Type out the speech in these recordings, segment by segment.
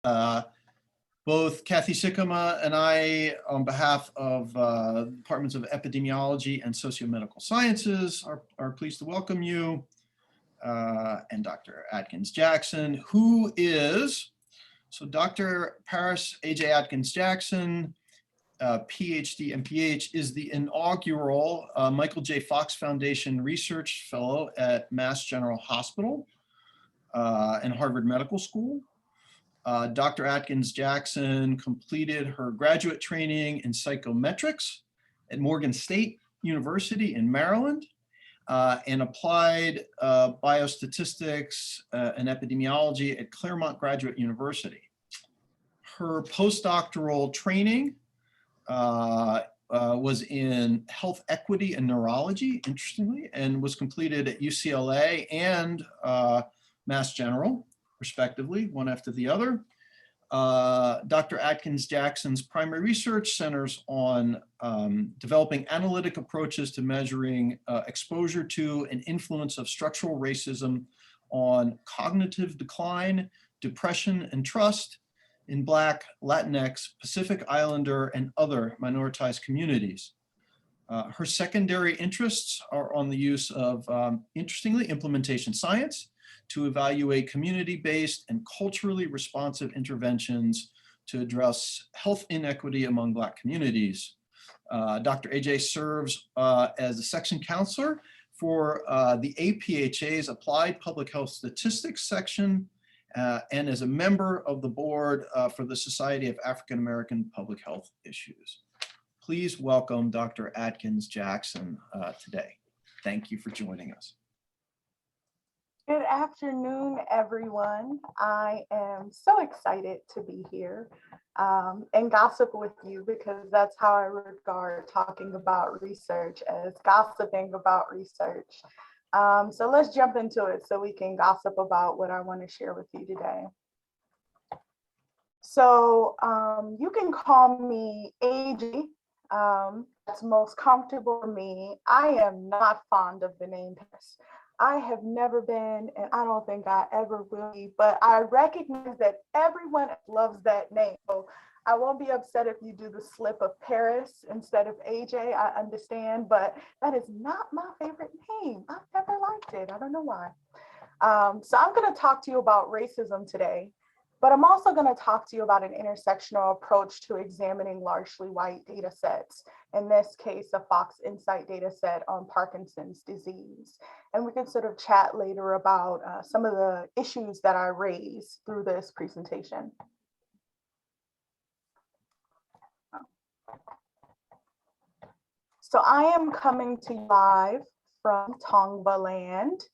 Uh, Both Kathy Sikkema and I, on behalf of Departments of Epidemiology and Sociomedical Sciences, are pleased to welcome you. And Dr. Adkins-Jackson, who is, so Dr. Paris A.J. Adkins-Jackson, PhD, MPH, is the inaugural Michael J. Fox Foundation Research Fellow at Mass General Hospital and Harvard Medical School. Dr. Adkins-Jackson completed her graduate training in psychometrics at Morgan State University in Maryland and applied biostatistics and epidemiology at Claremont Graduate University. Her postdoctoral training was in health equity and neurology, interestingly, and was completed at UCLA and Mass General, respectively, one after the other. Dr. Adkins-Jackson's primary research centers on developing analytic approaches to measuring exposure to and influence of structural racism on cognitive decline, depression, and trust in Black, Latinx, Pacific Islander, and other minoritized communities. Her secondary interests are on the use of, interestingly, implementation science to evaluate community-based and culturally responsive interventions to address health inequity among Black communities. Dr. AJ serves as a section counselor for the APHA's Applied Public Health Statistics section and as a member of the board for the Society of African American Public Health Issues. Please welcome Dr. Adkins-Jackson today. Thank you for joining us. Good afternoon, everyone. I am so excited to be here and gossip with you, because that's how I regard talking about research, as gossiping about research. So let's jump into it so we can gossip about what I want to share with you today. So you can call me AJ. That's most comfortable for me. I am not fond of the name Paris. I have never been, and I don't think I ever will be, but I recognize that everyone loves that name. So I won't be upset if you do the slip of Paris instead of AJ, I understand, but that is not my favorite name. I've never liked it, I don't know why. So I'm gonna talk to you about racism today, but I'm also gonna talk to you about an intersectional approach to examining largely white data sets. In this case, a Fox Insight data set on Parkinson's disease. And we can sort of chat later about some of the issues that I raise through this presentation. So I am coming to you live from Tongva land,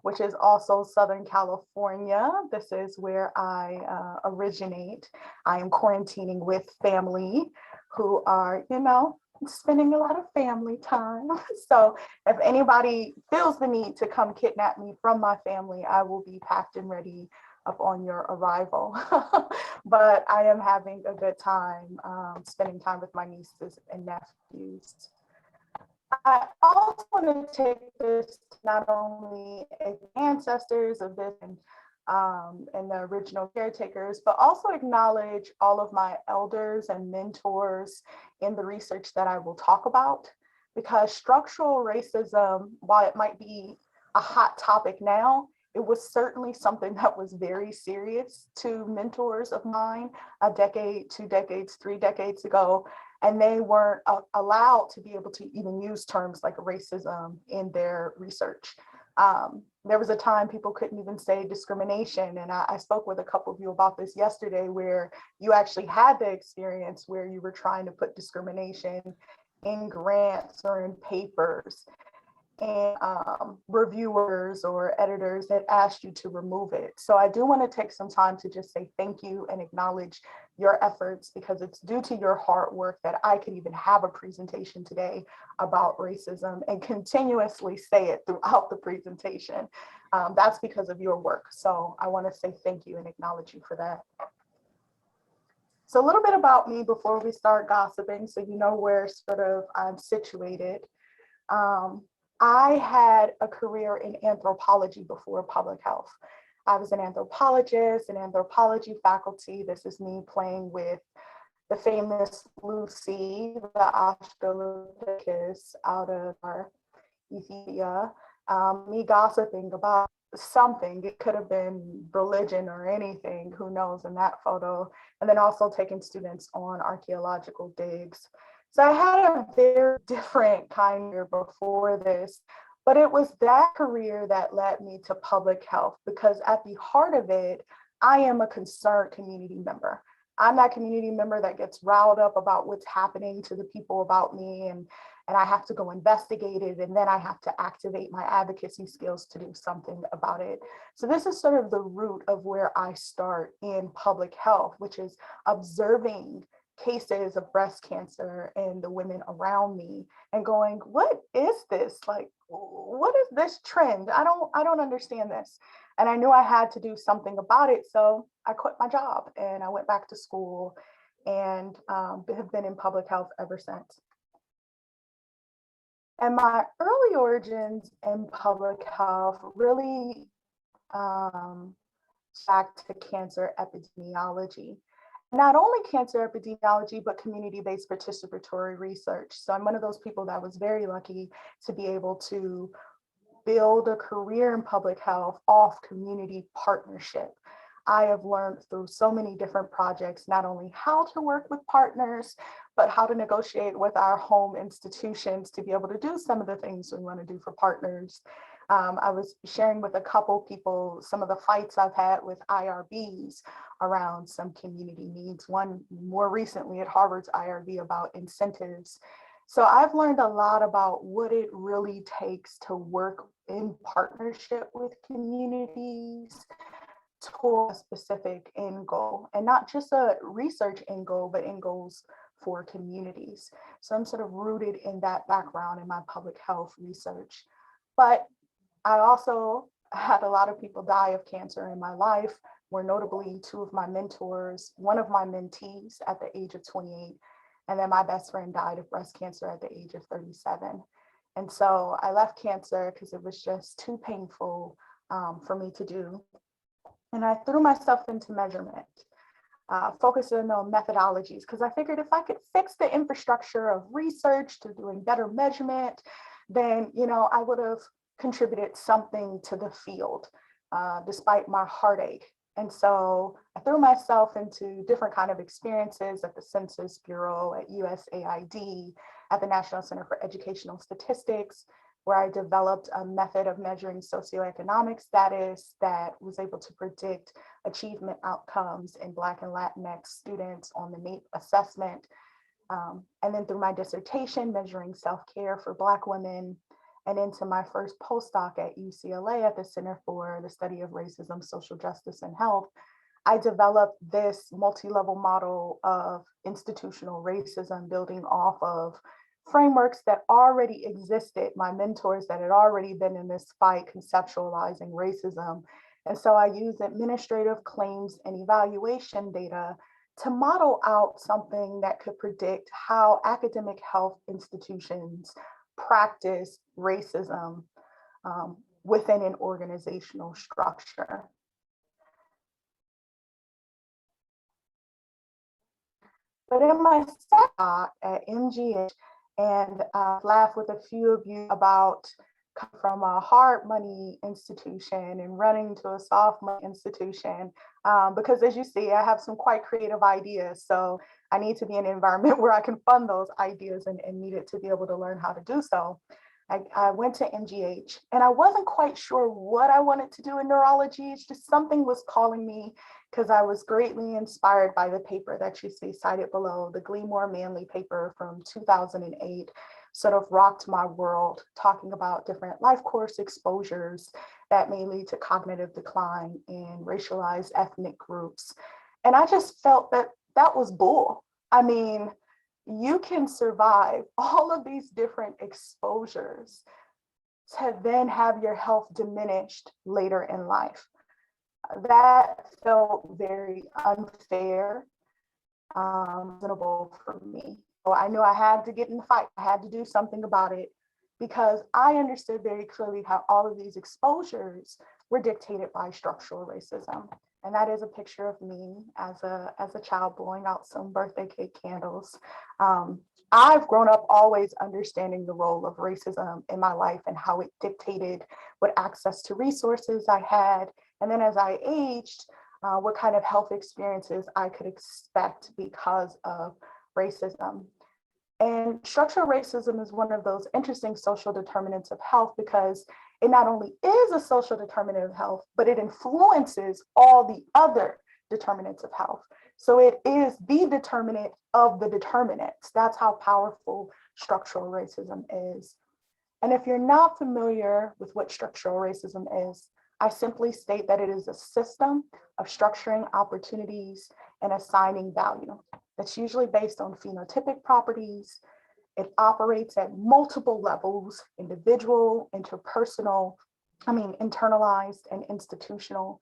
which is also Southern California. This is where I originate. I am quarantining with family who are, spending a lot of family time. So if anybody feels the need to come kidnap me from my family, I will be packed and ready upon your arrival. But I am having a good time spending time with my nieces and nephews. I also want to take this to not only ancestors of this and the original caretakers, but also acknowledge all of my elders and mentors in the research that I will talk about, because structural racism, while it might be a hot topic now, it was certainly something that was very serious to mentors of mine a decade, 2 decades, 3 decades ago, and they weren't allowed to be able to even use terms like racism in their research. There was a time people couldn't even say discrimination. And I spoke with a couple of you about this yesterday, where you actually had the experience where you were trying to put discrimination in grants or in papers, and reviewers or editors that asked you to remove it. So I do want to take some time to just say thank you and acknowledge your efforts, because it's due to your hard work that I could even have a presentation today about racism and continuously say it throughout the presentation. That's because of your work. So I want to say thank you and acknowledge you for that. So a little bit about me before we start gossiping, so you know where sort of I'm situated. I had a career in anthropology before public health. I was an anthropologist, an anthropology faculty. This is me playing with the famous Lucy, the Australopithecus out of our Ethiopia, me gossiping about something. It could have been religion or anything, who knows, in that photo. And then also taking students on archaeological digs. So I had a very different kind of before this, but it was that career that led me to public health, because at the heart of it, I am a concerned community member. I'm that community member that gets riled up about what's happening to the people about me, and I have to go investigate it, and then I have to activate my advocacy skills to do something about it. So this is sort of the root of where I start in public health, which is observing cases of breast cancer in the women around me and going, what is this? Like, what is this trend? I don't understand this. And I knew I had to do something about it. So I quit my job and I went back to school and have been in public health ever since. And my early origins in public health really back to cancer epidemiology. Not only cancer epidemiology, but community-based participatory research. So I'm one of those people that was very lucky to be able to build a career in public health off community partnership. I have learned through so many different projects, not only how to work with partners, but how to negotiate with our home institutions to be able to do some of the things we want to do for partners. I was sharing with a couple people some of the fights I've had with IRBs around some community needs. One more recently at Harvard's IRB about incentives. So I've learned a lot about what it really takes to work in partnership with communities toward a specific end goal, and not just a research end goal, but end goals for communities. So I'm sort of rooted in that background in my public health research. But I also had a lot of people die of cancer in my life, more notably two of my mentors, one of my mentees at the age of 28, and then my best friend died of breast cancer at the age of 37. And so I left cancer because it was just too painful for me to do. And I threw myself into measurement, focusing on methodologies, because I figured if I could fix the infrastructure of research to doing better measurement, then I would have contributed something to the field, despite my heartache. And so I threw myself into different kind of experiences at the Census Bureau, at USAID, at the National Center for Educational Statistics, where I developed a method of measuring socioeconomic status that was able to predict achievement outcomes in Black and Latinx students on the NAEP assessment. And then through my dissertation, measuring self-care for Black women, and into my first postdoc at UCLA at the Center for the Study of Racism, Social Justice, and Health, I developed this multi-level model of institutional racism, building off of frameworks that already existed, my mentors that had already been in this fight conceptualizing racism. And so I used administrative claims and evaluation data to model out something that could predict how academic health institutions practice racism within an organizational structure. But in my second at MGH, and laugh with a few of you about from a hard money institution and running to a soft money institution, because as you see, I have some quite creative ideas. So I need to be in an environment where I can fund those ideas and needed to be able to learn how to do so. I went to MGH and I wasn't quite sure what I wanted to do in neurology. It's just something was calling me, because I was greatly inspired by the paper that you see cited below, the Gleamore Manley paper from 2008, sort of rocked my world, talking about different life course exposures that may lead to cognitive decline in racialized ethnic groups. And I just felt that that was bull. I mean, you can survive all of these different exposures to then have your health diminished later in life. That felt very unfair, reasonable for me. So I knew I had to get in the fight. I had to do something about it, because I understood very clearly how all of these exposures were dictated by structural racism. And that is a picture of me as a child blowing out some birthday cake candles. I've grown up always understanding the role of racism in my life and how it dictated what access to resources I had. And then as I aged, what kind of health experiences I could expect because of racism. And structural racism is one of those interesting social determinants of health because it not only is a social determinant of health, but it influences all the other determinants of health. So it is the determinant of the determinants. That's how powerful structural racism is. And if you're not familiar with what structural racism is, I simply state that it is a system of structuring opportunities and assigning value. That's usually based on phenotypic properties. It operates at multiple levels, individual, internalized, and institutional.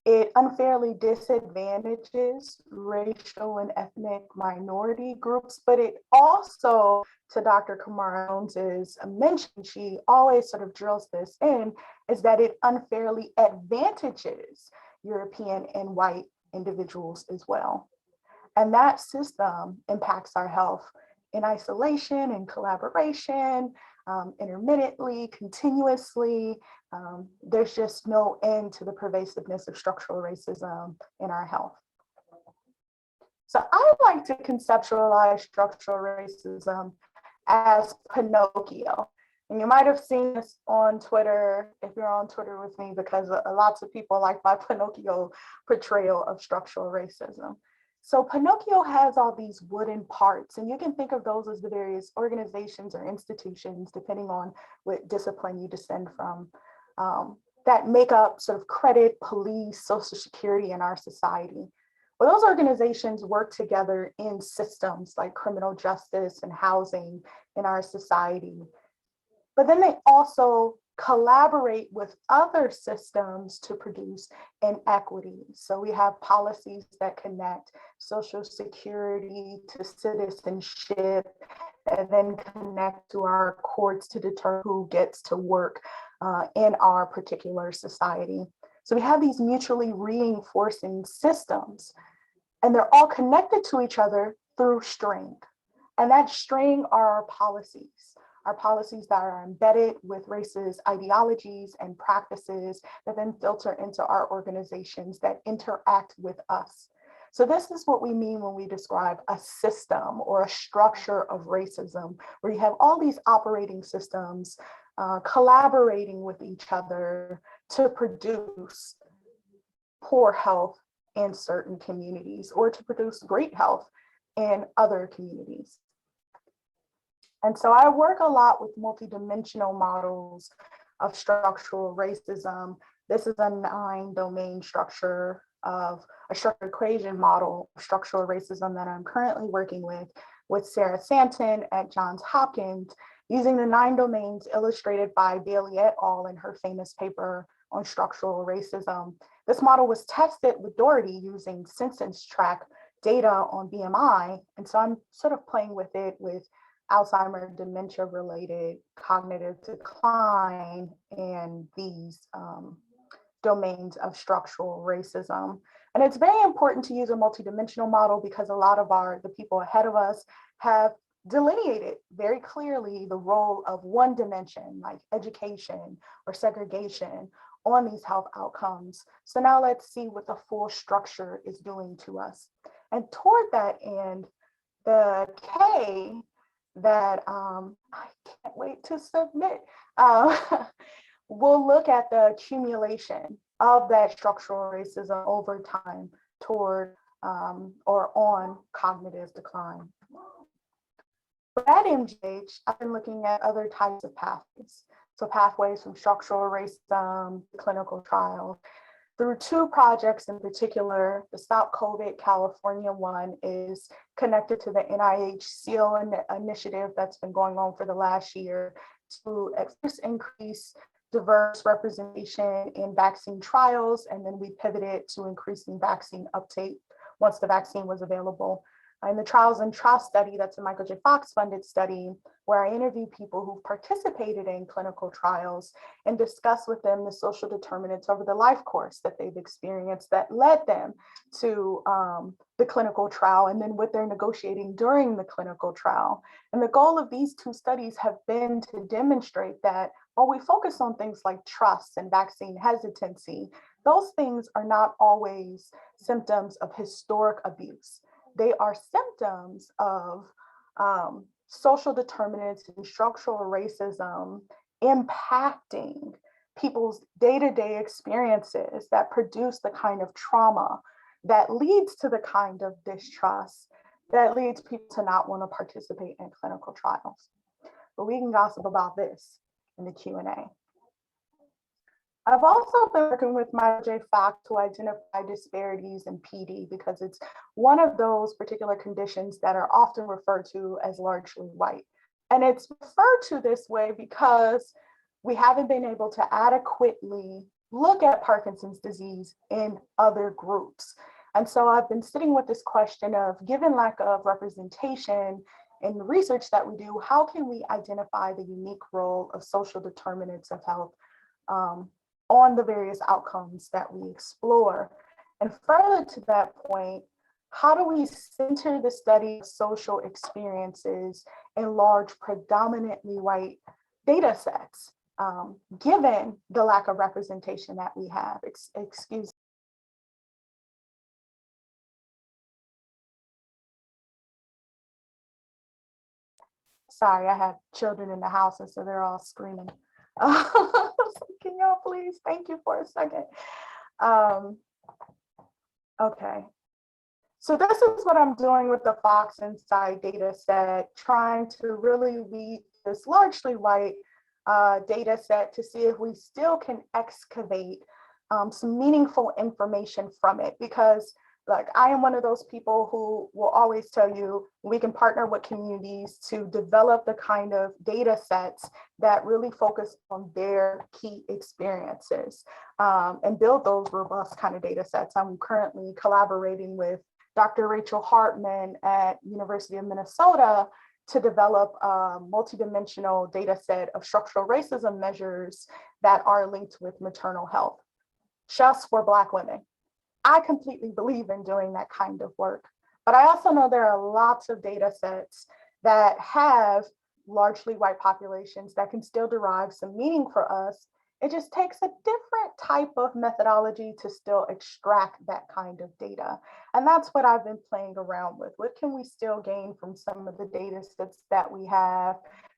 It unfairly disadvantages racial and ethnic minority groups, but it also, to Dr. Kamara Jones's mention, she always sort of drills this in, is that it unfairly advantages European and white individuals as well. And that system impacts our health in isolation, in collaboration, intermittently, continuously. There's just no end to the pervasiveness of structural racism in our health. So I like to conceptualize structural racism as Pinocchio. And you might have seen this on Twitter, if you're on Twitter with me, because lots of people like my Pinocchio portrayal of structural racism. So Pinocchio has all these wooden parts, and you can think of those as the various organizations or institutions, depending on what discipline you descend from, that make up sort of credit, police, social security in our society. Well, those organizations work together in systems like criminal justice and housing in our society. But then they also collaborate with other systems to produce inequity. So we have policies that connect social security to citizenship, and then connect to our courts to determine who gets to work in our particular society. So we have these mutually reinforcing systems, and they're all connected to each other through string. And that string are our policies that are embedded with racist ideologies and practices that then filter into our organizations that interact with us. So this is what we mean when we describe a system or a structure of racism, where you have all these operating systems collaborating with each other to produce poor health in certain communities or to produce great health in other communities. And so I work a lot with multidimensional models of structural racism. This is a 9-domain structure of a structural equation model of structural racism that I'm currently working with Sarah Santon at Johns Hopkins, using the 9 domains illustrated by Bailey et al. In her famous paper on structural racism. This model was tested with Doherty using census tract data on BMI. And so I'm sort of playing with it with Alzheimer's, dementia-related cognitive decline, and these domains of structural racism. And it's very important to use a multidimensional model because a lot of the people ahead of us have delineated very clearly the role of one dimension, like education or segregation, on these health outcomes. So now let's see what the full structure is doing to us. And toward that end, the K that I can't wait to submit, we'll look at the accumulation of that structural racism over time toward or on cognitive decline. But at MGH, I've been looking at other types of pathways. So pathways from structural racism to clinical trials. Through 2 projects in particular, the Stop COVID California one is connected to the NIH SEAL initiative that's been going on for the last year to increase diverse representation in vaccine trials. And then we pivoted to increasing vaccine uptake once the vaccine was available. In the Trials and Trust study, that's a Michael J. Fox funded study, where I interview people who participated in clinical trials and discuss with them the social determinants over the life course that they've experienced that led them to the clinical trial, and then what they're negotiating during the clinical trial. And the goal of these two studies have been to demonstrate that while we focus on things like trust and vaccine hesitancy, those things are not always symptoms of historic abuse. They are symptoms of social determinants and structural racism impacting people's day-to-day experiences that produce the kind of trauma that leads to the kind of distrust that leads people to not want to participate in clinical trials. But we can gossip about this in the Q&A. I've also been working with Michael J. Fox to identify disparities in PD because it's one of those particular conditions that are often referred to as largely white. And it's referred to this way because we haven't been able to adequately look at Parkinson's disease in other groups. And so I've been sitting with this question of, given lack of representation in the research that we do, how can we identify the unique role of social determinants of health on the various outcomes that we explore? And further to that point, how do we center the study of social experiences in large, predominantly white data sets, given the lack of representation that we have? Excuse me. Sorry, I have children in the house, and so they're all screaming. Can y'all please, thank you for a second. Okay, so this is what I'm doing with the Fox Insight data set, trying to really lead this largely white data set to see if we still can excavate some meaningful information from it, because like, I am one of those people who will always tell you we can partner with communities to develop the kind of data sets that really focus on their key experiences and build those robust kind of data sets. I'm currently collaborating with Dr. Rachel Hartman at University of Minnesota to develop a multidimensional data set of structural racism measures that are linked with maternal health, just for Black women. I completely believe in doing that kind of work, but I also know there are lots of data sets that have largely white populations that can still derive some meaning for us. It just takes a different type of methodology to still extract that kind of data. And that's what I've been playing around with. What can we still gain from some of the data sets that we have?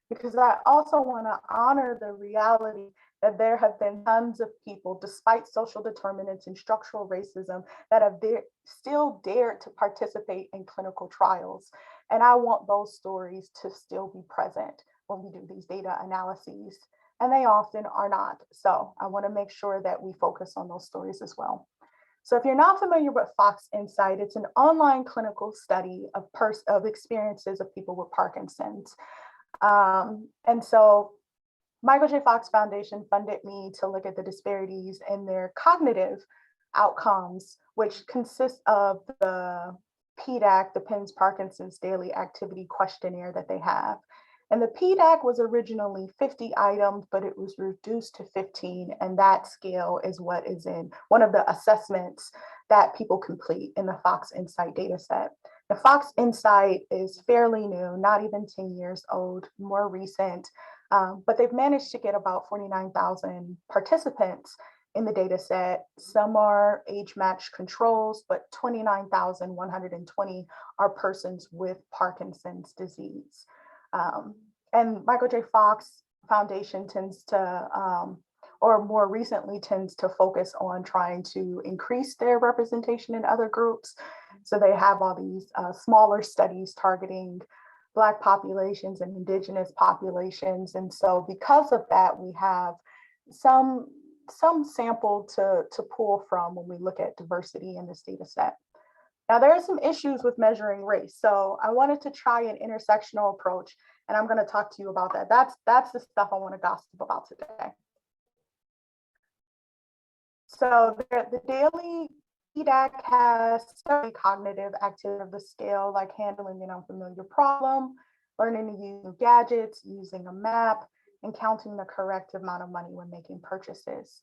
Because I also want to honor the reality that there have been tons of people, despite social determinants and structural racism, that have still dared to participate in clinical trials. And I want those stories to still be present when we do these data analyses. And they often are not. So I want to make sure that we focus on those stories as well. So if you're not familiar with Fox Insight, it's an online clinical study of experiences of people with Parkinson's. And so Michael J. Fox Foundation funded me to look at the disparities in their cognitive outcomes, which consists of the PDAC, the PENS Parkinson's Daily Activity Questionnaire that they have. And the PDAC was originally 50 items, but it was reduced to 15. And that scale is what is in one of the assessments that people complete in the Fox Insight data set. The Fox Insight is fairly new, not even 10 years old, more recent, but they've managed to get about 49,000 participants in the data set. Some are age-matched controls, but 29,120 are persons with Parkinson's disease. And Michael J. Fox Foundation tends to, or more recently tends to focus on trying to increase their representation in other groups. So they have all these smaller studies targeting Black populations and Indigenous populations. And so because of that, we have some sample to pull from when we look at diversity in this data set. Now, there are some issues with measuring race. So I wanted to try an intersectional approach, and I'm going to talk to you about that. That's the stuff I want to gossip about today. So the daily PDAC has certain cognitive activity of the scale, like handling an unfamiliar problem, learning to use new gadgets, using a map, and counting the correct amount of money when making purchases.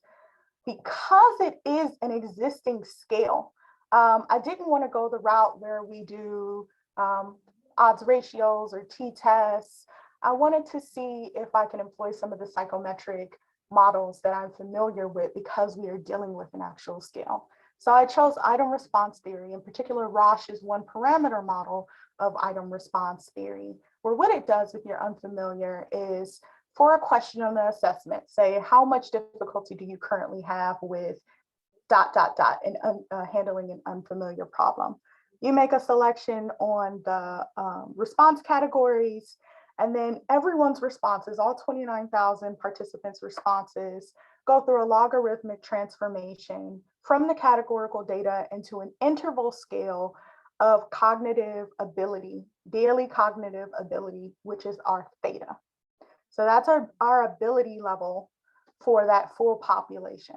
Because it is an existing scale, I didn't want to go the route where we do odds ratios or t-tests. I wanted to see if I can employ some of the psychometric models that I'm familiar with because we are dealing with an actual scale. So I chose item response theory. In particular, Roche is one parameter model of item response theory, where what it does, if you're unfamiliar, is for a question on the assessment, say, how much difficulty do you currently have with ... and handling an unfamiliar problem. You make a selection on the response categories, and then everyone's responses, all 29,000 participants' responses, go through a logarithmic transformation from the categorical data into an interval scale of cognitive ability, daily cognitive ability, which is our theta. So that's our ability level for that full population.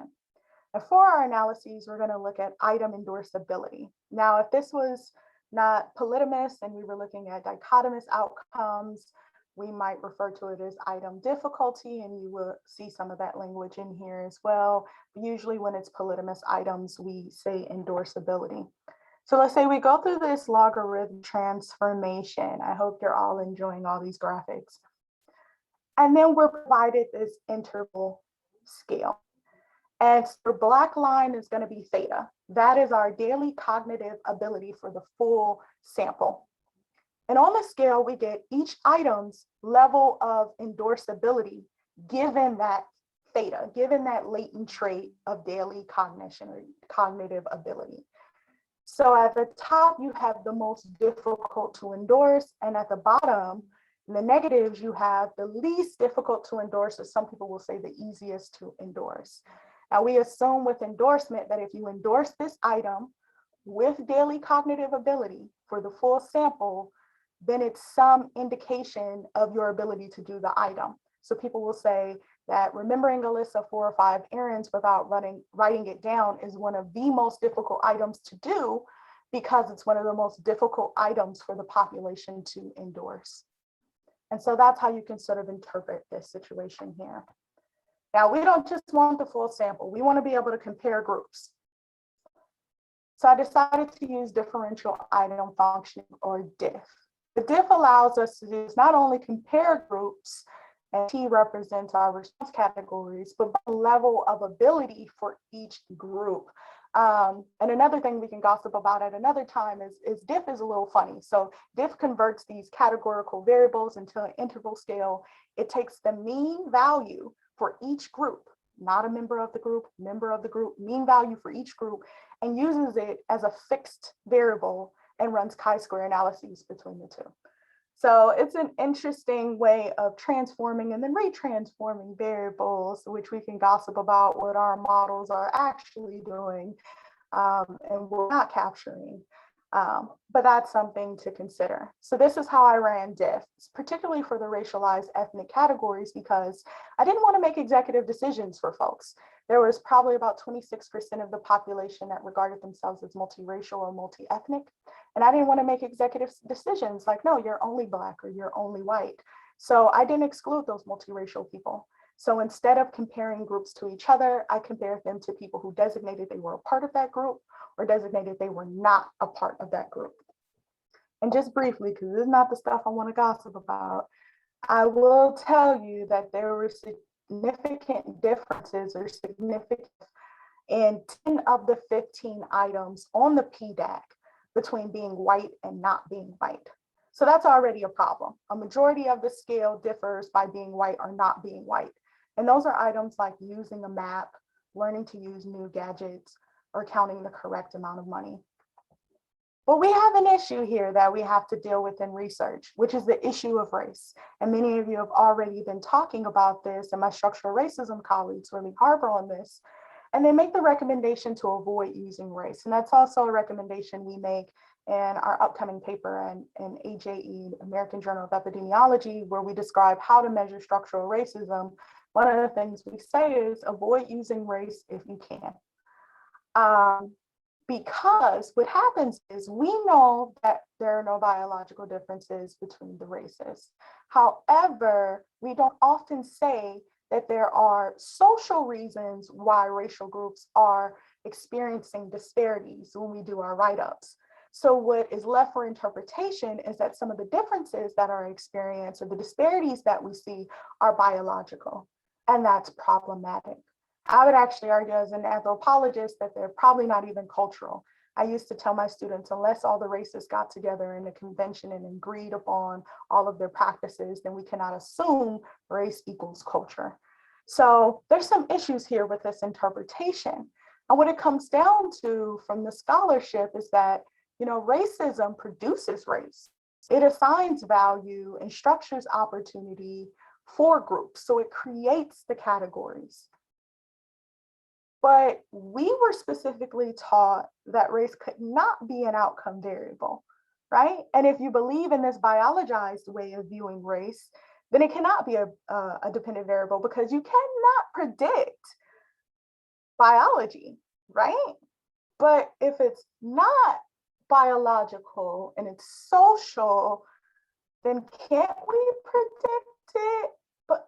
And for our analyses, we're going to look at item endorsability. Now, if this was not polytomous and we were looking at dichotomous outcomes, we might refer to it as item difficulty, and you will see some of that language in here as well. But usually when it's polytomous items, we say endorsability. So let's say we go through this logarithm transformation. I hope you're all enjoying all these graphics. And then we're provided this interval scale. And the black line is going to be theta. That is our daily cognitive ability for the full sample. And on the scale, we get each item's level of endorsability given that theta, given that latent trait of daily cognition or cognitive ability. So at the top, you have the most difficult to endorse, and at the bottom, in the negatives, you have the least difficult to endorse, or some people will say the easiest to endorse. Now, we assume with endorsement that if you endorse this item with daily cognitive ability for the full sample, then it's some indication of your ability to do the item. So people will say that remembering a list of 4 or 5 errands without writing it down is one of the most difficult items to do because it's one of the most difficult items for the population to endorse. And so that's how you can sort of interpret this situation here. Now, we don't just want the full sample. We want to be able to compare groups. So I decided to use differential item function, or diff. The diff allows us to do is not only compare groups, and T represents our response categories, but the level of ability for each group. And another thing we can gossip about at another time is diff is a little funny. So diff converts these categorical variables into an interval scale. It takes the mean value for each group, not a member of the group, mean value for each group, and uses it as a fixed variable and runs chi-square analyses between the two. So it's an interesting way of transforming and then retransforming variables, which we can gossip about what our models are actually doing and we're not capturing. But that's something to consider. So this is how I ran diff, particularly for the racialized ethnic categories, because I didn't want to make executive decisions for folks. There was probably about 26% of the population that regarded themselves as multiracial or multi-ethnic. And I didn't want to make executive decisions like, no, you're only Black or you're only white. So I didn't exclude those multiracial people. So instead of comparing groups to each other, I compared them to people who designated they were a part of that group or designated they were not a part of that group. And just briefly, because this is not the stuff I want to gossip about, I will tell you that there were significant differences or significant in 10 of the 15 items on the PDAC between being white and not being white. So that's already a problem. A majority of the scale differs by being white or not being white. And those are items like using a map, learning to use new gadgets, or counting the correct amount of money. But we have an issue here that we have to deal with in research, which is the issue of race. And many of you have already been talking about this, and my structural racism colleagues really harbor on this. And they make the recommendation to avoid using race. And that's also a recommendation we make in our upcoming paper in AJE, American Journal of Epidemiology, where we describe how to measure structural racism. One of the things we say is avoid using race if you can. because what happens is we know that there are no biological differences between the races. However, we don't often say that there are social reasons why racial groups are experiencing disparities when we do our write-ups. So what is left for interpretation is that some of the differences that are experienced or the disparities that we see are biological, and that's problematic. I would actually argue as an anthropologist that they're probably not even cultural. I used to tell my students, unless all the races got together in a convention and agreed upon all of their practices, then we cannot assume race equals culture. So there's some issues here with this interpretation. And what it comes down to from the scholarship is that, racism produces race. It assigns value and structures opportunity for groups. So it creates the categories. But we were specifically taught that race could not be an outcome variable, right? And if you believe in this biologized way of viewing race, then it cannot be a dependent variable because you cannot predict biology, right? But if it's not biological and it's social, then can't we predict it? But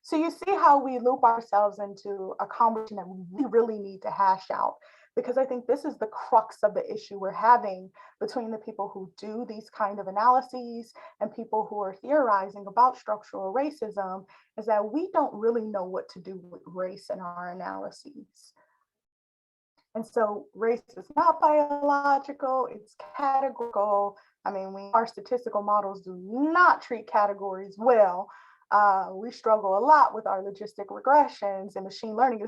so you see how we loop ourselves into a conversation that we really need to hash out, because I think this is the crux of the issue we're having between the people who do these kind of analyses and people who are theorizing about structural racism, is that we don't really know what to do with race in our analyses. And so race is not biological, it's categorical. I mean, our statistical models do not treat categories well. We struggle a lot with our logistic regressions, and machine learning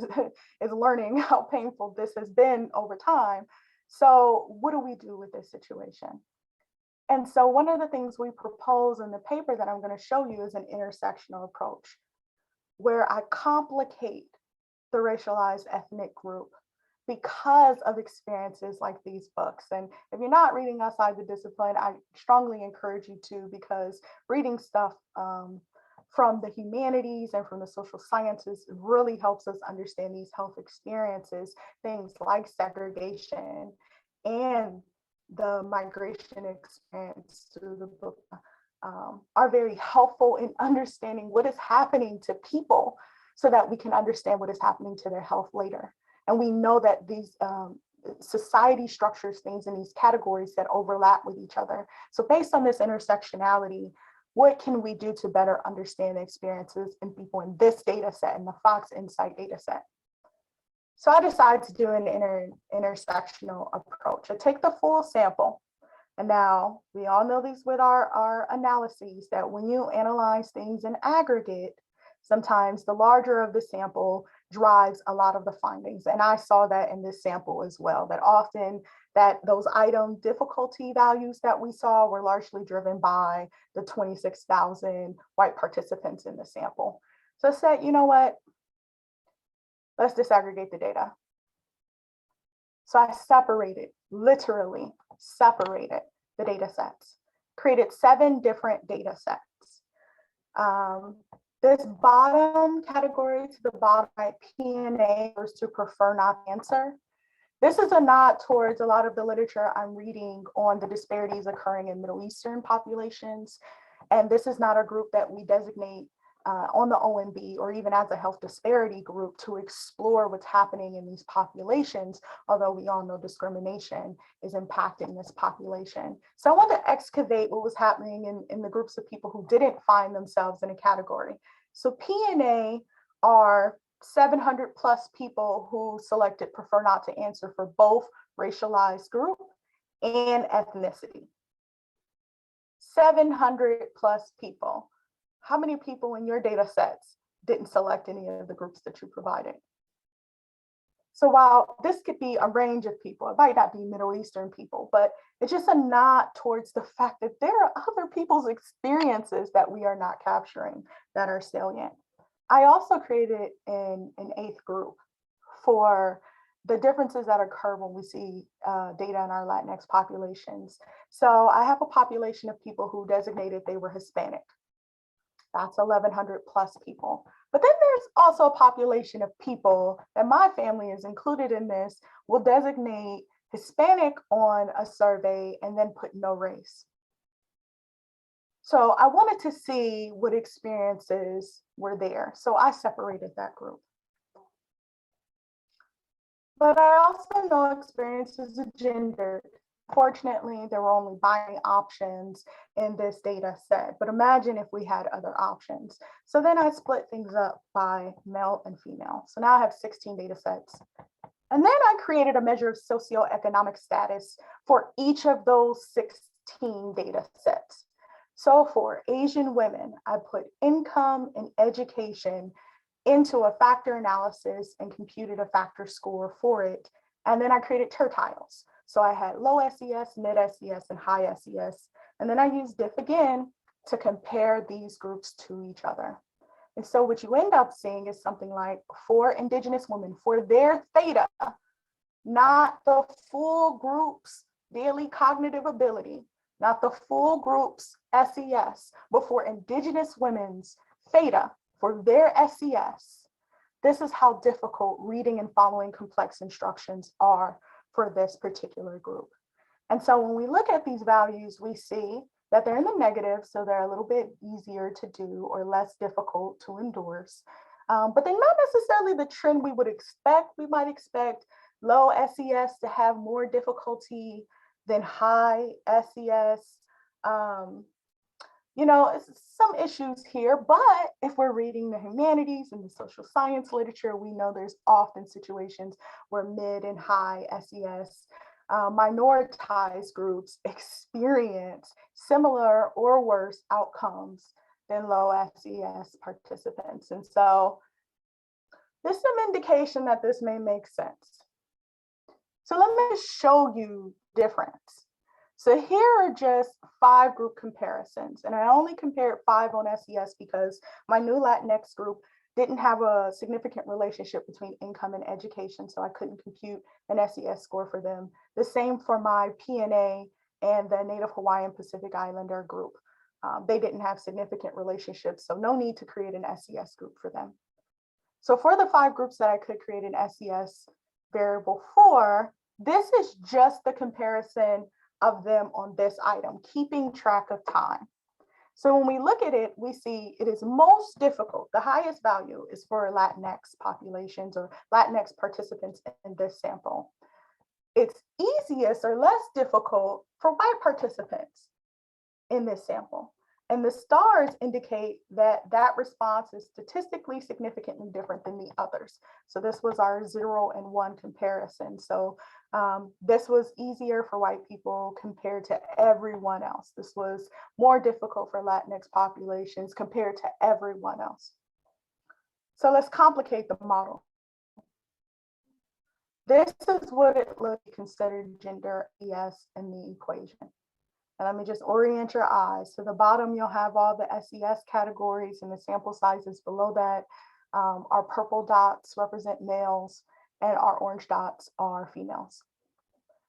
is learning how painful this has been over time. So what do we do with this situation? And so one of the things we propose in the paper that I'm going to show you is an intersectional approach, where I complicate the racialized ethnic group because of experiences like these books. And if you're not reading outside the discipline, I strongly encourage you to, because reading stuff from the humanities and from the social sciences really helps us understand these health experiences, things like segregation and the migration experience through the book are very helpful in understanding what is happening to people so that we can understand what is happening to their health later. And we know that these society structures things in these categories that overlap with each other. So based on this intersectionality, what can we do to better understand the experiences in people in this data set, in the Fox Insight data set? So I decided to do an intersectional approach. I take the full sample. And now we all know these with our analyses, that when you analyze things in aggregate, sometimes the larger of the sample drives a lot of the findings. And I saw that in this sample as well, that often those item difficulty values that we saw were largely driven by the 26,000 white participants in the sample. So I said, you know what? Let's disaggregate the data. So I literally separated the data sets, created 7 different data sets. This bottom category to the bottom right, P&A, was to prefer not to answer. This is a nod towards a lot of the literature I'm reading on the disparities occurring in Middle Eastern populations. And this is not a group that we designate on the OMB or even as a health disparity group to explore what's happening in these populations, although we all know discrimination is impacting this population. So I want to excavate what was happening in the groups of people who didn't find themselves in a category. So P&A are 700 plus people who selected prefer not to answer for both racialized group and ethnicity. 700 plus people. How many people in your data sets didn't select any of the groups that you provided? So while this could be a range of people, it might not be Middle Eastern people, but it's just a nod towards the fact that there are other people's experiences that we are not capturing that are salient. I also created an 8th group for the differences that occur when we see data in our Latinx populations. So I have a population of people who designated they were Hispanic. That's 1,100 plus people. But then there's also a population of people, and my family is included in this, will designate Hispanic on a survey, and then put no race. So I wanted to see what experiences were there. So I separated that group. But I also know experiences are gendered. Fortunately, there were only binary options in this data set, but imagine if we had other options. So then I split things up by male and female. So now I have 16 data sets. And then I created a measure of socioeconomic status for each of those 16 data sets. So for Asian women, I put income and education into a factor analysis and computed a factor score for it. And then I created tertiles. So I had low SES, mid SES, and high SES. And then I used diff again to compare these groups to each other. And so what you end up seeing is something like for Indigenous women, for their theta, not the full group's daily cognitive ability, not the full group's SES, but for Indigenous women's theta, for their SES, this is how difficult reading and following complex instructions are for this particular group. And so when we look at these values, we see that they're in the negative, so they're a little bit easier to do or less difficult to endorse. But they're not necessarily the trend we would expect. We might expect low SES to have more difficulty than high SES. You know, some issues here, but if we're reading the humanities and the social science literature, we know there's often situations where mid and high SES minoritized groups experience similar or worse outcomes than low SES participants. And so there's some indication that this may make sense. So let me show you difference. So here are just 5 group comparisons, and I only compared 5 on SES because my new Latinx group didn't have a significant relationship between income and education, so I couldn't compute an SES score for them. The same for my PNA and the Native Hawaiian Pacific Islander group. They didn't have significant relationships, so no need to create an SES group for them. So for the 5 groups that I could create an SES variable for, this is just the comparison of them on this item, keeping track of time. So when we look at it, we see it is most difficult. The highest value is for Latinx populations or Latinx participants in this sample. It's easiest or less difficult for white participants in this sample. And the stars indicate that that response is statistically significantly different than the others. So this was our 0 and 1 comparison. So this was easier for white people compared to everyone else. This was more difficult for Latinx populations compared to everyone else. So let's complicate the model. This is what it looks like considered gender ES in the equation. And let me just orient your eyes. To the bottom, you'll have all the SES categories and the sample sizes below that. Our purple dots represent males and our orange dots are females.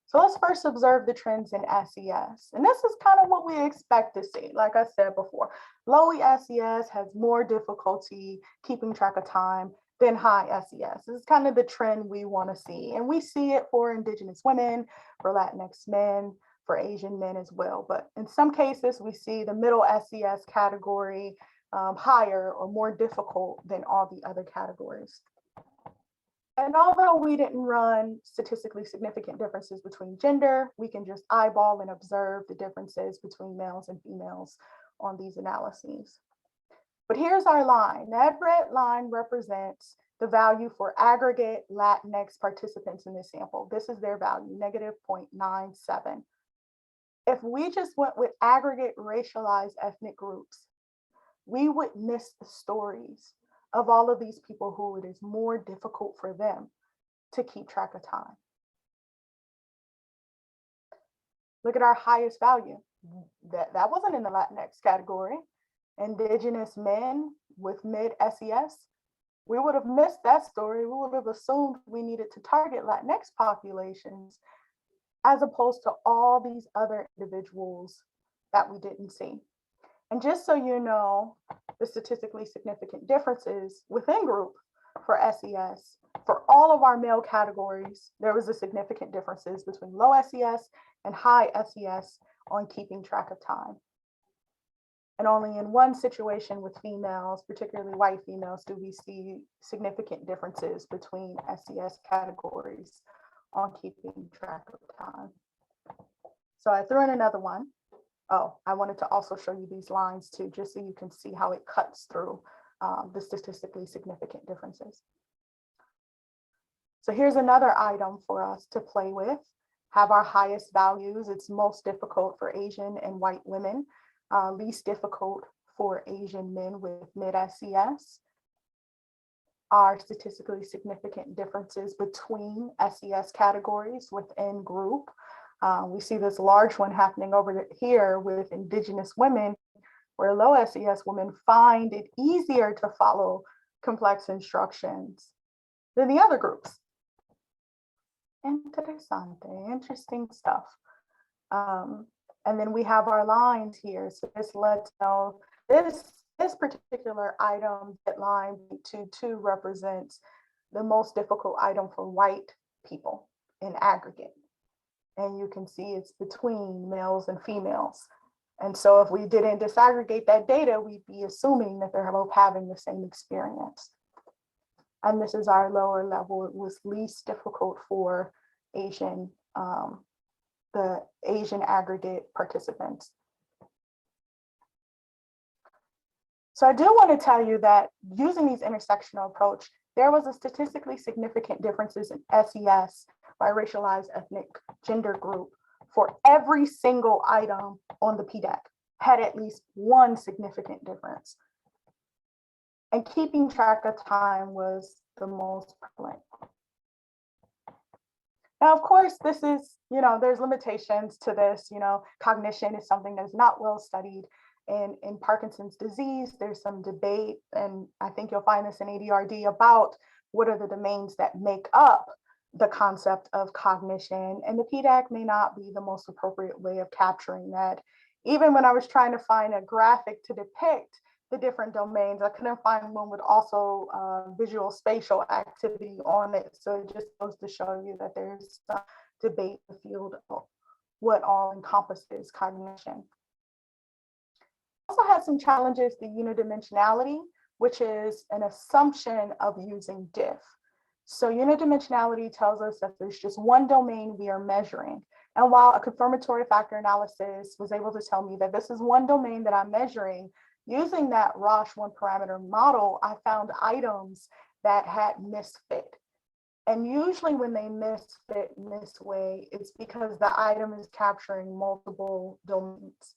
So let's first observe the trends in SES. And this is kind of what we expect to see. Like I said before, low SES has more difficulty keeping track of time than high SES. This is kind of the trend we want to see. And we see it for Indigenous women, for Latinx men, for Asian men as well. But in some cases, we see the middle SES category higher or more difficult than all the other categories. And although we didn't run statistically significant differences between gender, we can just eyeball and observe the differences between males and females on these analyses. But here's our line. That red line represents the value for aggregate Latinx participants in this sample. This is their value, -0.97. If we just went with aggregate racialized ethnic groups, we would miss the stories of all of these people who it is more difficult for them to keep track of time. Look at our highest value. That wasn't in the Latinx category. Indigenous men with mid SES, we would have missed that story. We would have assumed we needed to target Latinx populations as opposed to all these other individuals that we didn't see. And just so you know, the statistically significant differences within group for SES, for all of our male categories, there was a significant differences between low SES and high SES on keeping track of time. And only in one situation with females, particularly white females, do we see significant differences between SES categories on keeping track of time. So I threw in another one. Oh, I wanted to also show you these lines too, just so you can see how it cuts through the statistically significant differences. So here's another item for us to play with. Have our highest values. It's most difficult for Asian and white women, least difficult for Asian men with mid-SES. Are statistically significant differences between SES categories within group. We see this large one happening over here with Indigenous women, where low SES women find it easier to follow complex instructions than the other groups. Interessante, interesting stuff. And then we have our lines here. So this lets know this particular item, that line 22 represents the most difficult item for white people in aggregate. And you can see it's between males and females. And so if we didn't disaggregate that data, we'd be assuming that they're both having the same experience. And this is our lower level. It was least difficult for Asian, the Asian aggregate participants. So I do want to tell you that using these intersectional approach, there was a statistically significant differences in SES by racialized ethnic gender group for every single item on the PDAC had at least one significant difference. And keeping track of time was the most prevalent. Now, of course, this is, there's limitations to this. Cognition is something that is not well studied. And in Parkinson's disease, there's some debate, and I think you'll find this in ADRD, about what are the domains that make up the concept of cognition. And the PDAC may not be the most appropriate way of capturing that. Even when I was trying to find a graphic to depict the different domains, I couldn't find one with also visual spatial activity on it. So it just goes to show you that there's some debate in the field of what all encompasses cognition. Also had some challenges, the unidimensionality, which is an assumption of using diff. So unidimensionality tells us that there's just one domain we are measuring. And while a confirmatory factor analysis was able to tell me that this is one domain that I'm measuring, using that Roche one parameter model, I found items that had misfit. And usually when they misfit in this way, it's because the item is capturing multiple domains.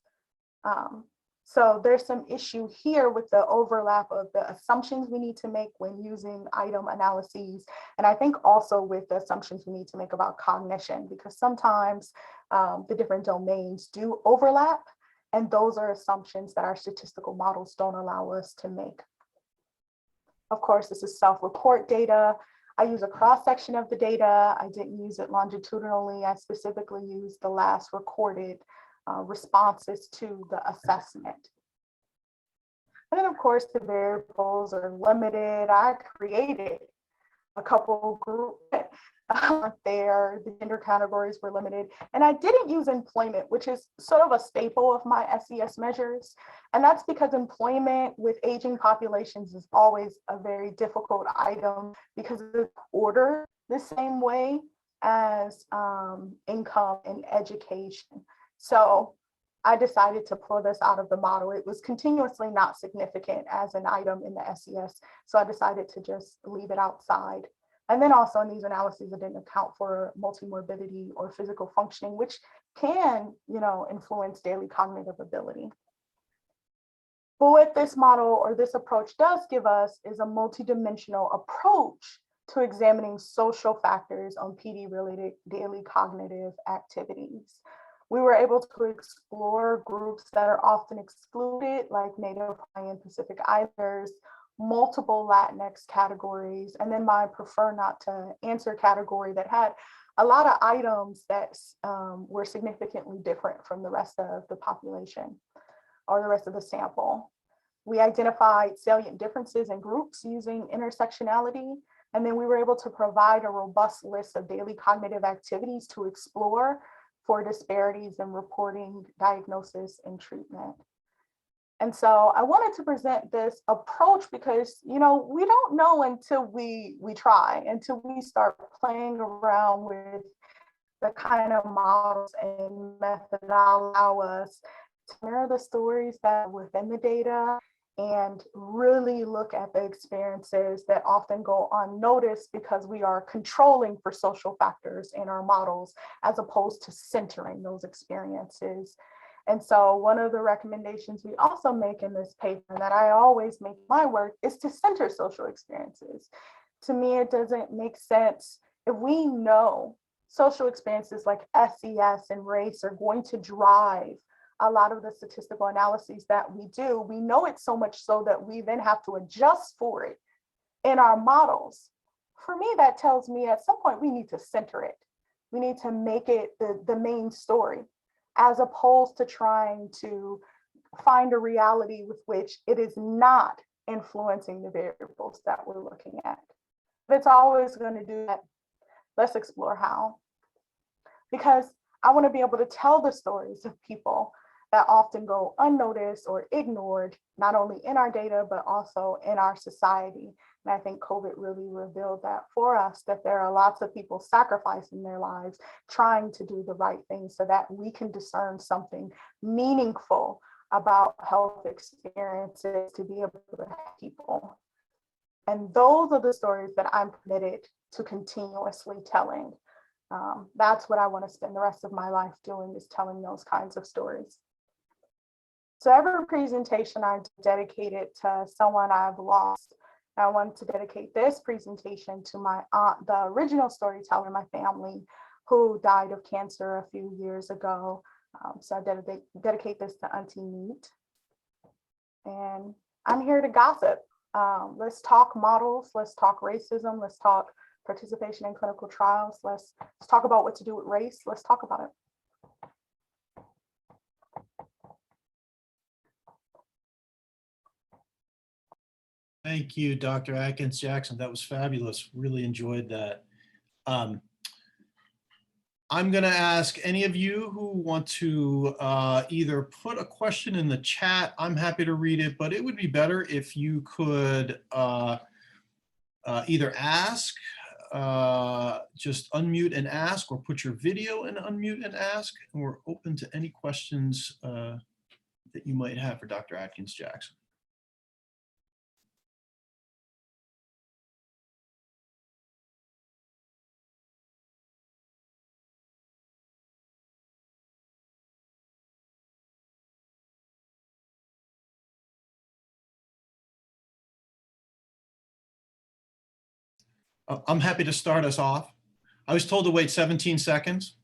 So there's some issue here with the overlap of the assumptions we need to make when using item analyses. And I think also with the assumptions we need to make about cognition, because sometimes the different domains do overlap. And those are assumptions that our statistical models don't allow us to make. Of course, this is self-report data. I use a cross-section of the data. I didn't use it longitudinally. I specifically used the last recorded responses to the assessment. And then of course the variables are limited. I created a couple groups there, the gender categories were limited. And I didn't use employment, which is sort of a staple of my SES measures. And that's because employment with aging populations is always a very difficult item because it's ordered the same way as income and education. So I decided to pull this out of the model. It was continuously not significant as an item in the SES. So I decided to just leave it outside. And then also in these analyses, I didn't account for multimorbidity or physical functioning, which can, influence daily cognitive ability. But what this model or this approach does give us is a multidimensional approach to examining social factors on PD-related daily cognitive activities. We were able to explore groups that are often excluded, like Native Hawaiian Pacific Islanders, multiple Latinx categories, and then my prefer not to answer category that had a lot of items that were significantly different from the rest of the population or the rest of the sample. We identified salient differences in groups using intersectionality, and then we were able to provide a robust list of daily cognitive activities to explore for disparities in reporting, diagnosis, and treatment. And so I wanted to present this approach because, we don't know until we try, until we start playing around with the kind of models and methods that allow us to mirror the stories that are within the data and really look at the experiences that often go unnoticed because we are controlling for social factors in our models as opposed to centering those experiences. And so one of the recommendations we also make in this paper that I always make in my work is to center social experiences. To me, it doesn't make sense if we know social experiences like SES and race are going to drive a lot of the statistical analyses that we do. We know it so much so that we then have to adjust for it in our models. For me, that tells me at some point we need to center it. We need to make it the main story, as opposed to trying to find a reality with which it is not influencing the variables that we're looking at. If it's always going to do that, let's explore how. Because I want to be able to tell the stories of people that often go unnoticed or ignored, not only in our data, but also in our society. And I think COVID really revealed that for us, that there are lots of people sacrificing their lives, trying to do the right thing so that we can discern something meaningful about health experiences to be able to help people. And those are the stories that I'm committed to continuously telling. That's what I want to spend the rest of my life doing, is telling those kinds of stories. So every presentation I dedicate it to someone I've lost. I want to dedicate this presentation to my aunt, the original storyteller in my family, who died of cancer a few years ago. So I dedicate this to Auntie Neat. And I'm here to gossip. Let's talk models, let's talk racism, let's talk participation in clinical trials, let's talk about what to do with race, let's talk about it. Thank you, Dr. Adkins-Jackson. That was fabulous. Really enjoyed that. I'm going to ask any of you who want to either put a question in the chat. I'm happy to read it, but it would be better if you could either ask, just unmute and ask, or put your video and unmute and ask. And we're open to any questions that you might have for Dr. Adkins-Jackson. I'm happy to start us off. I was told to wait 17 seconds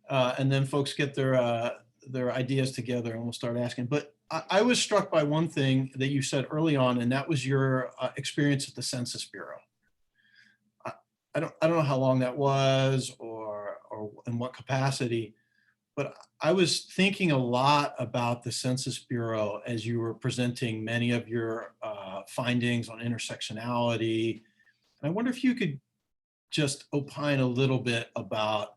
and then folks get their ideas together and we'll start asking. But I was struck by one thing that you said early on, and that was your experience at the Census Bureau. I don't know how long that was or in what capacity, but I was thinking a lot about the Census Bureau as you were presenting many of your findings on intersectionality. And I wonder if you could just opine a little bit about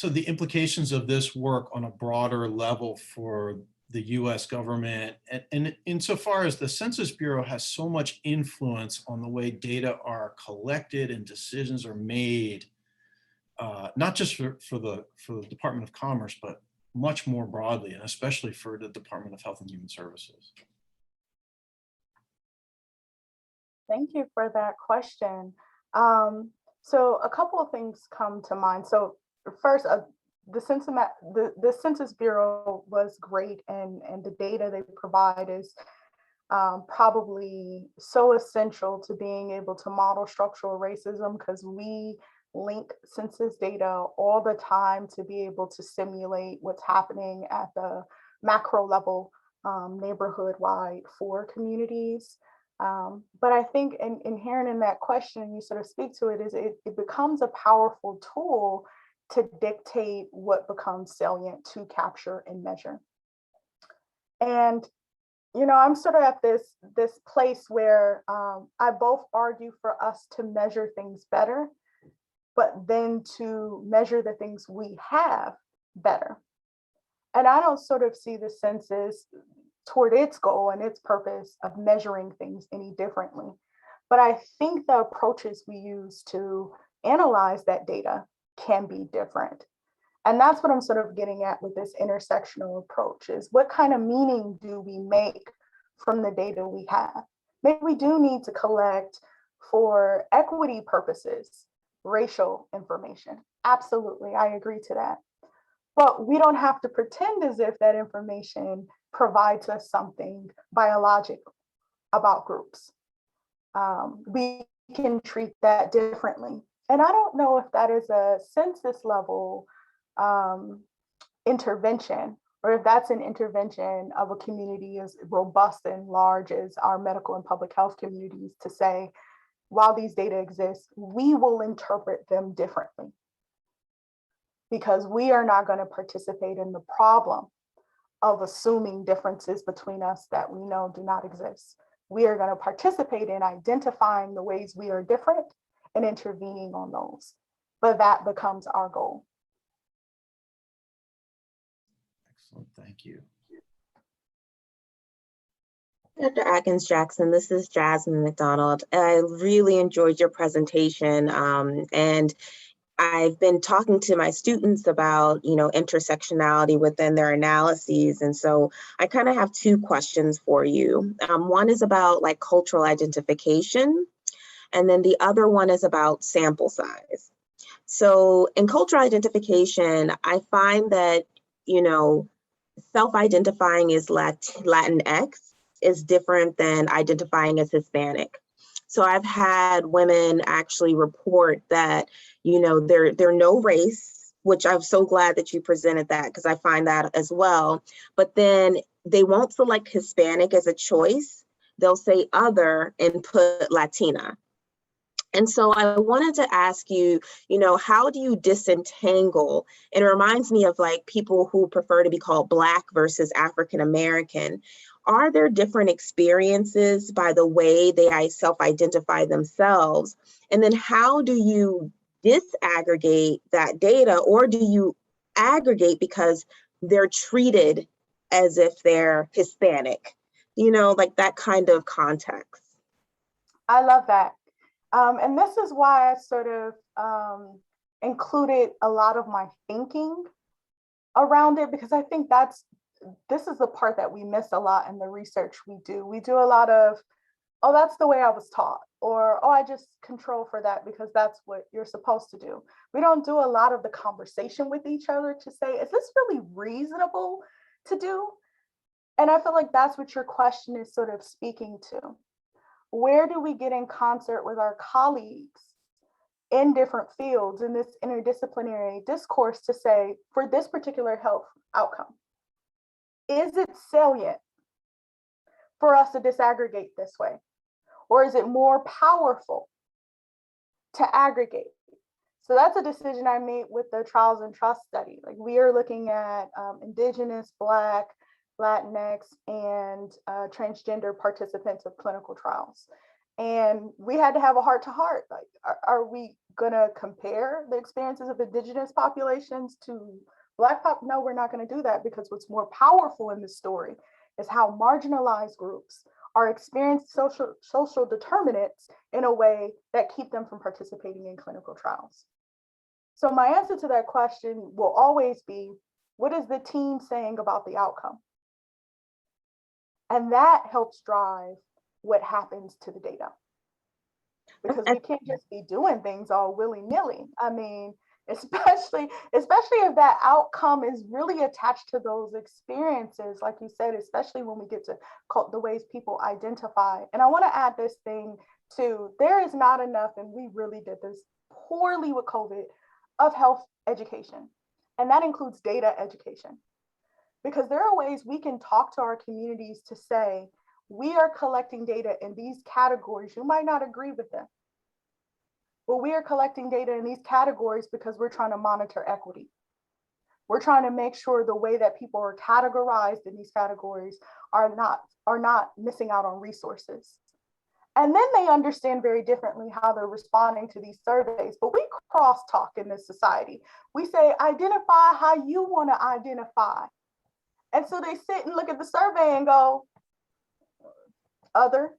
the implications of this work on a broader level for the US government, and insofar as the Census Bureau has so much influence on the way data are collected and decisions are made, not just for the Department of Commerce, but much more broadly, and especially for the Department of Health and Human Services. Thank you for that question. So a couple of things come to mind. So first, the Census Bureau was great, and the data they provide is probably so essential to being able to model structural racism, because we link census data all the time to be able to simulate what's happening at the macro level, neighborhood wide for communities. But I think inherent in that question, you sort of speak to it, is it becomes a powerful tool to dictate what becomes salient to capture and measure. And I'm sort of at this place where I both argue for us to measure things better, but then to measure the things we have better. And I don't sort of see the census toward its goal and its purpose of measuring things any differently. But I think the approaches we use to analyze that data can be different. And that's what I'm sort of getting at with this intersectional approach is what kind of meaning do we make from the data we have? Maybe we do need to collect for equity purposes, racial information. Absolutely, I agree to that. But we don't have to pretend as if that information provides us something biological about groups. We can treat that differently. And I don't know if that is a census level intervention, or if that's an intervention of a community as robust and large as our medical and public health communities to say, while these data exist, we will interpret them differently because we are not going to participate in the problem of assuming differences between us that we know do not exist. We are going to participate in identifying the ways we are different and intervening on those. But that becomes our goal. Excellent, thank you. Dr. Adkins-Jackson, this is Jasmine McDonald. I really enjoyed your presentation, and I've been talking to my students about, intersectionality within their analyses. And so I kind of have two questions for you. One is about like cultural identification, and then the other one is about sample size. So in cultural identification, I find that, self-identifying as Latinx is different than identifying as Hispanic. So I've had women actually report that, they're no race, which I'm so glad that you presented that because I find that as well. But then they won't select Hispanic as a choice. They'll say other and put Latina. And so I wanted to ask you, how do you disentangle? It reminds me of like people who prefer to be called Black versus African American. Are there different experiences by the way they self-identify themselves? And then how do you disaggregate that data, or do you aggregate because they're treated as if they're Hispanic? Like that kind of context. I love that. And this is why I sort of included a lot of my thinking around it, because I think this is the part that we miss a lot in the research we do. We do a lot of, oh, that's the way I was taught, or, oh, I just control for that because that's what you're supposed to do. We don't do a lot of the conversation with each other to say, is this really reasonable to do? And I feel like that's what your question is sort of speaking to. Where do we get in concert with our colleagues in different fields in this interdisciplinary discourse to say, for this particular health outcome, is it salient for us to disaggregate this way? Or is it more powerful to aggregate? So that's a decision I made with the Trials and Trust study. Like we are looking at Indigenous, Black, Latinx, and transgender participants of clinical trials. And we had to have a heart-to-heart. Like, are we gonna compare the experiences of Indigenous populations to Black pop? No, we're not gonna do that, because what's more powerful in this story is how marginalized groups are experiencing social determinants in a way that keep them from participating in clinical trials. So my answer to that question will always be, what is the team saying about the outcome? And that helps drive what happens to the data. Because we can't just be doing things all willy-nilly. I mean, especially if that outcome is really attached to those experiences, like you said, especially when we get to the ways people identify. And I want to add this thing too. There is not enough, and we really did this poorly with COVID, of health education. And that includes data education. Because there are ways we can talk to our communities to say, we are collecting data in these categories. You might not agree with them, but we are collecting data in these categories because we're trying to monitor equity. We're trying to make sure the way that people are categorized in these categories are not missing out on resources. And then they understand very differently how they're responding to these surveys. But we crosstalk in this society. We say, identify how you want to identify. And so they sit and look at the survey and go, other,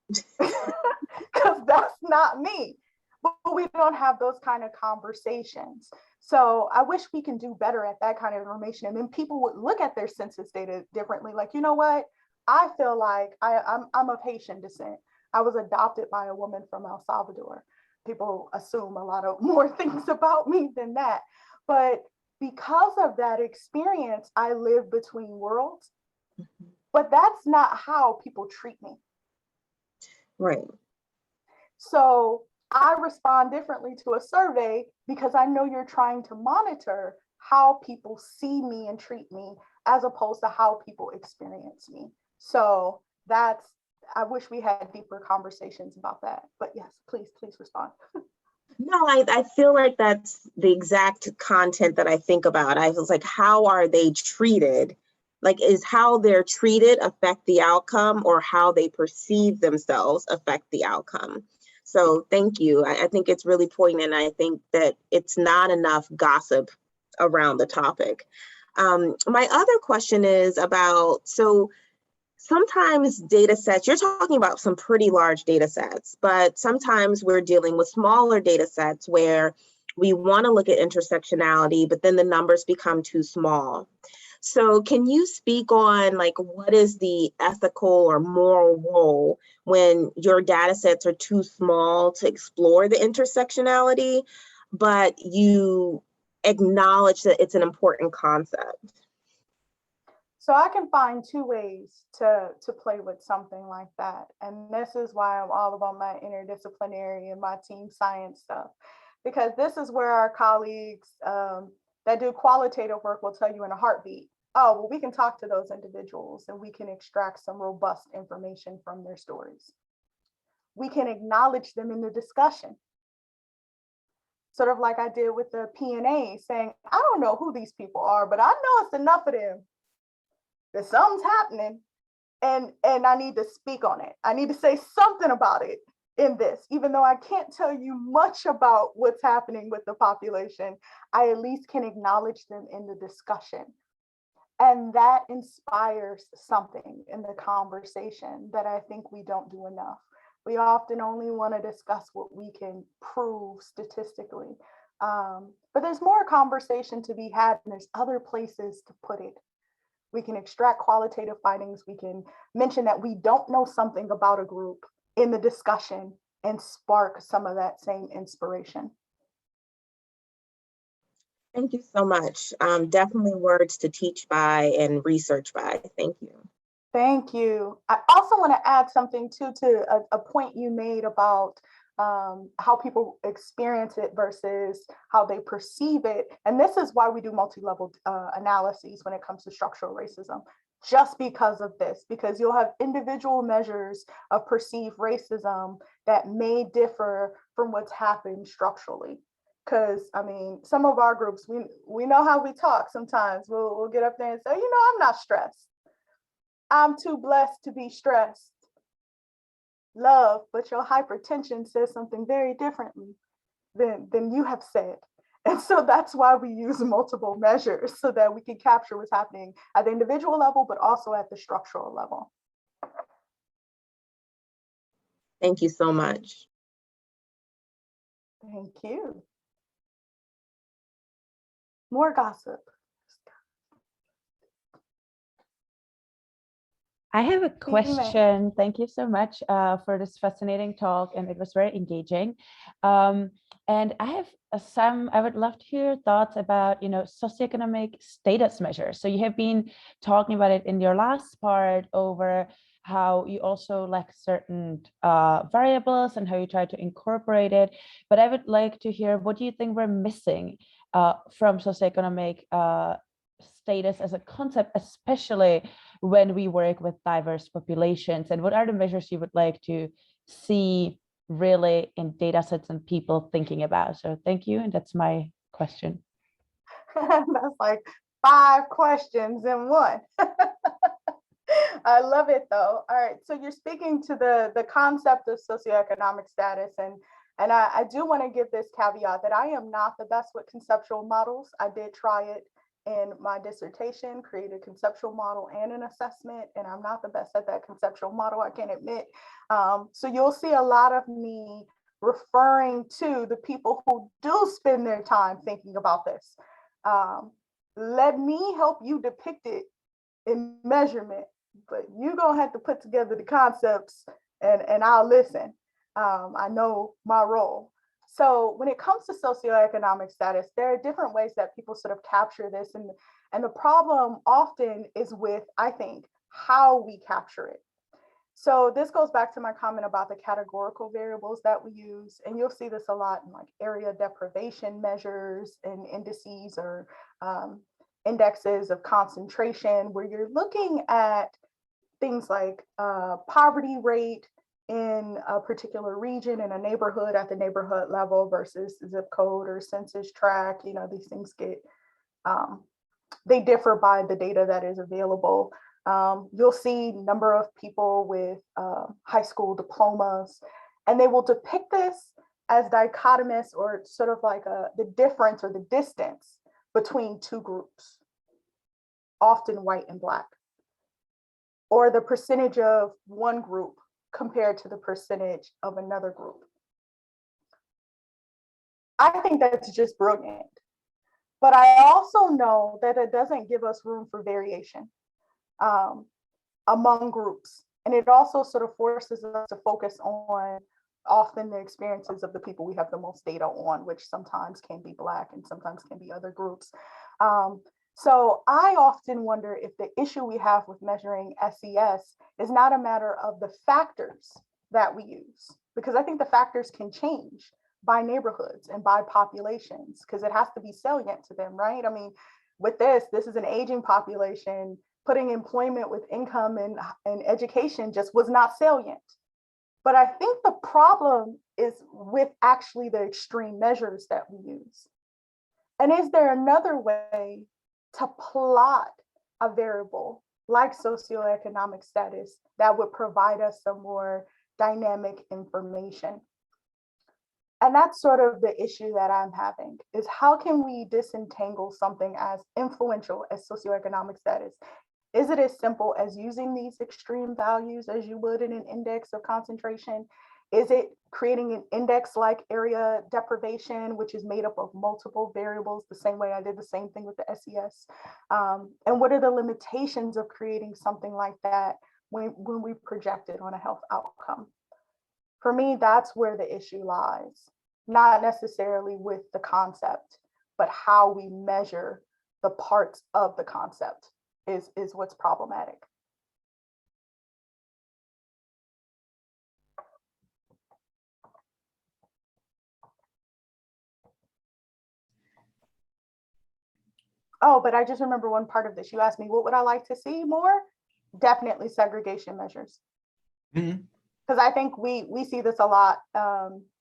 because that's not me. But we don't have those kind of conversations. So I wish we can do better at that kind of information. And then people would look at their census data differently. Like, you know what? I feel like I'm of Haitian descent. I was adopted by a woman from El Salvador. People assume a lot of more things about me than that. But because of that experience, I live between worlds. But that's not how people treat me. Right. So I respond differently to a survey because I know you're trying to monitor how people see me and treat me as opposed to how people experience me. So I wish we had deeper conversations about that. But yes, please respond. No, I feel like that's the exact content that I think about. I was like, how are they treated? Like, is how they're treated affect the outcome, or how they perceive themselves affect the outcome? So thank you. I think it's really poignant. I think that it's not enough gossip around the topic. My other question is about, so sometimes data sets, you're talking about some pretty large data sets, but sometimes we're dealing with smaller data sets where we want to look at intersectionality, but then the numbers become too small. So can you speak on, like, what is the ethical or moral role when your data sets are too small to explore the intersectionality, but you acknowledge that it's an important concept? So I can find two ways to play with something like that. And this is why I'm all about my interdisciplinary and my team science stuff, because this is where our colleagues that do qualitative work will tell you in a heartbeat, oh, well, we can talk to those individuals and we can extract some robust information from their stories. We can acknowledge them in the discussion. Sort of like I did with the P&A, saying, I don't know who these people are, but I know it's enough of them that something's happening, and I need to speak on it. I need to say something about it in this, even though I can't tell you much about what's happening with the population. I at least can acknowledge them in the discussion. And that inspires something in the conversation that I think we don't do enough. We often only want to discuss what we can prove statistically. But there's more conversation to be had, and there's other places to put it. We can extract qualitative findings. We can mention that we don't know something about a group in the discussion and spark some of that same inspiration. Thank you so much. Definitely words to teach by and research by. Thank you. Thank you. I also want to add something too to a point you made about how people experience it versus how they perceive it. And this is why we do multi-level analyses when it comes to structural racism, just because of this, because you'll have individual measures of perceived racism that may differ from what's happened structurally. Because I mean, some of our groups, we know how we talk sometimes. We'll get up there and say, you know, I'm not stressed. I'm too blessed to be stressed. Love, but your hypertension says something very differently than you have said. And so that's why we use multiple measures, so that we can capture what's happening at the individual level, but also at the structural level. Thank you so much. Thank you. More gossip. I have a question. Thank you so much for this fascinating talk, and it was very engaging. And I have I would love to hear your thoughts about, socioeconomic status measures. So you have been talking about it in your last part over how you also lack certain variables and how you try to incorporate it. But I would like to hear, what do you think we're missing from socioeconomic status as a concept, especially when we work with diverse populations? And what are the measures you would like to see really in data sets and people thinking about? So thank you, and that's my question. That's like 5 questions in one. I love it though. All right, so you're speaking to the concept of socioeconomic status, and I do want to give this caveat that I am not the best with conceptual models. I did try it in my dissertation, create a conceptual model and an assessment, and I'm not the best at that conceptual model, I can admit. So you'll see a lot of me referring to the people who do spend their time thinking about this. Let me help you depict it in measurement, but you're gonna have to put together the concepts and I'll listen. I know my role. So when it comes to socioeconomic status, there are different ways that people sort of capture this. And the problem often is with, I think, how we capture it. So this goes back to my comment about the categorical variables that we use. And you'll see this a lot in like area deprivation measures and indices or indexes of concentration, where you're looking at things like poverty rate in a particular region, in a neighborhood, at the neighborhood level versus zip code or census tract. You know, these things get, they differ by the data that is available. You'll see number of people with high school diplomas, and they will depict this as dichotomous, or sort of like the difference or the distance between two groups, often white and Black, or the percentage of one group compared to the percentage of another group. I think that's just brilliant. But I also know that it doesn't give us room for variation among groups. And it also sort of forces us to focus on often the experiences of the people we have the most data on, which sometimes can be Black and sometimes can be other groups. So I often wonder if the issue we have with measuring SES is not a matter of the factors that we use, because I think the factors can change by neighborhoods and by populations, because it has to be salient to them, right? I mean, with this is an aging population. Putting employment with income and education just was not salient. But I think the problem is with actually the extreme measures that we use. And is there another way to plot a variable like socioeconomic status that would provide us some more dynamic information? And that's sort of the issue that I'm having, is how can we disentangle something as influential as socioeconomic status? Is it as simple as using these extreme values as you would in an index of concentration? Is it creating an index like area deprivation, which is made up of multiple variables, the same way I did the same thing with the SES? And what are the limitations of creating something like that when we project it on a health outcome? For me, that's where the issue lies, not necessarily with the concept, but how we measure the parts of the concept is what's problematic. Oh, but I just remember one part of this. You asked me, what would I like to see more? Definitely segregation measures. Because I think we see this a lot,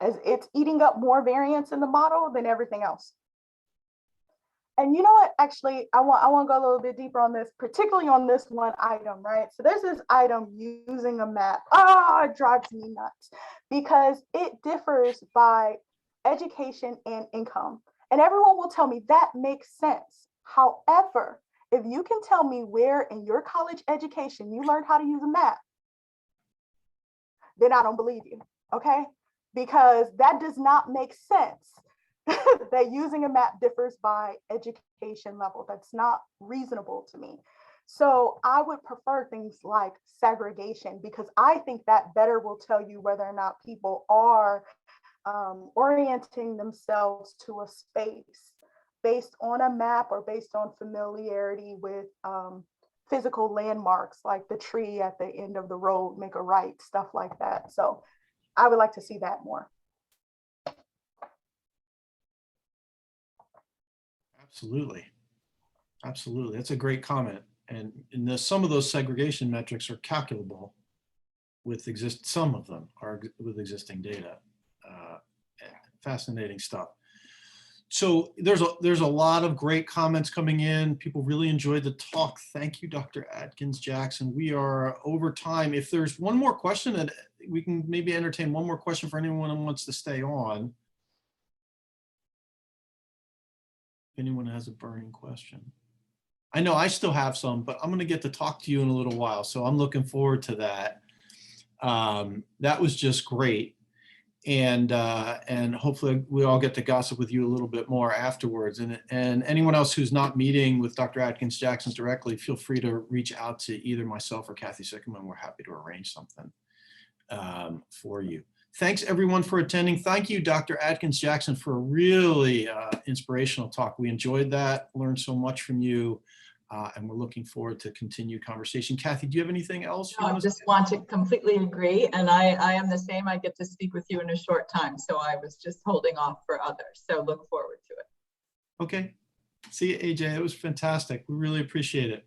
as it's eating up more variance in the model than everything else. And you know what, actually, I want to go a little bit deeper on this, particularly on this one item, right? So there's this item using a map. It drives me nuts because it differs by education and income. And everyone will tell me that makes sense. However, if you can tell me where in your college education you learned how to use a map, then I don't believe you, okay? Because that does not make sense. That using a map differs by education level. That's not reasonable to me. So I would prefer things like segregation, because I think that better will tell you whether or not people are orienting themselves to a space based on a map or based on familiarity with physical landmarks, like the tree at the end of the road, make a right, stuff like that. So I would like to see that more. Absolutely. Absolutely. That's a great comment. And some of those segregation metrics are calculable with some of them are with existing data. Fascinating stuff. So there's a lot of great comments coming in. People really enjoyed the talk. Thank you, Dr. Adkins-Jackson. We are over time. If there's one more question, that we can maybe entertain one more question for anyone who wants to stay on. If anyone has a burning question. I know I still have some, but I'm going to get to talk to you in a little while. So I'm looking forward to that. That was just great. And hopefully we all get to gossip with you a little bit more afterwards. And anyone else who's not meeting with Dr. Adkins-Jackson directly, feel free to reach out to either myself or Kathy Sickerman. We're happy to arrange something for you. Thanks everyone for attending. Thank you, Dr. Adkins-Jackson, for a really inspirational talk. We enjoyed that, learned so much from you. And we're looking forward to continued conversation. Kathy, do you have anything else? No, I just want to completely agree. And I am the same. I get to speak with you in a short time. So I was just holding off for others. So look forward to it. Okay. See you, AJ. It was fantastic. We really appreciate it.